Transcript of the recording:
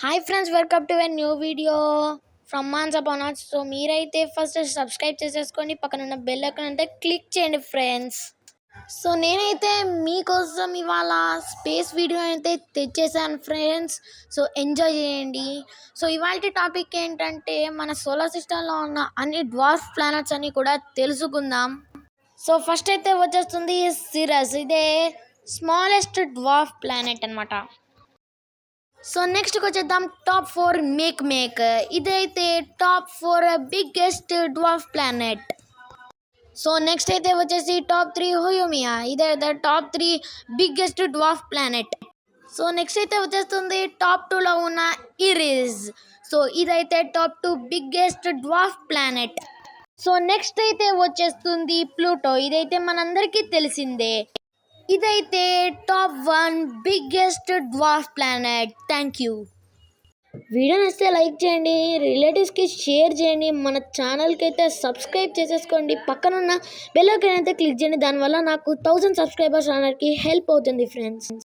Hi friends, welcome to a new video from moms upon us. So మీరైతే first subscribe చేసేసుకోండి, పక్కన ఉన్న bell icon అంటే click చేయండి ఫ్రెండ్స్. సో నేనైతే మీకోసం ఇవాళ స్పేస్ వీడియో అయితే తెచ్చేసాను ఫ్రెండ్స్. సో ఎంజాయ్ చేయండి. సో ఇవాళ టాపిక్ ఏంటంటే మన సోలార్ సిస్టంలో ఉన్న అన్ని డ్వార్ఫ్ ప్లానెట్స్ అని కూడా తెలుసుకుందాం. సో ఫస్ట్ అయితే వచ్చేస్తుంది సిరస్. ఇదే స్మాలెస్ట్ డ్వార్ఫ్ ప్లానెట్ అనమాట. సో నెక్స్ట్కి వచ్చేద్దాం టాప్ 4 మేక్. ఇదైతే top 4 biggest dwarf planet. So next అయితే వచ్చేసి టాప్ 3 హుయుమియా. ఇదైతే top 3 biggest dwarf planet. So next అయితే వచ్చేస్తుంది టాప్ 2లో ఉన్న ఇరిస్. సో ఇదైతే top 2 biggest dwarf planet. So next అయితే వచ్చేస్తుంది ప్లూటో. ఇదైతే మనందరికీ తెలిసిందే. ఇదైతే top 1 biggest dwarf planet. Thank you. Video నచ్చితే లైక్ చేయండి, రిలేటివ్స్కి షేర్ చేయండి, మన ఛానల్కి అయితే సబ్స్క్రైబ్ చేసేసుకోండి, పక్కనున్న బెల్ ఐకాన్ అయితే క్లిక్ చేయండి. దానివల్ల నాకు 1000 సబ్స్క్రైబర్స్ రావడానికి హెల్ప్ అవుతుంది ఫ్రెండ్స్.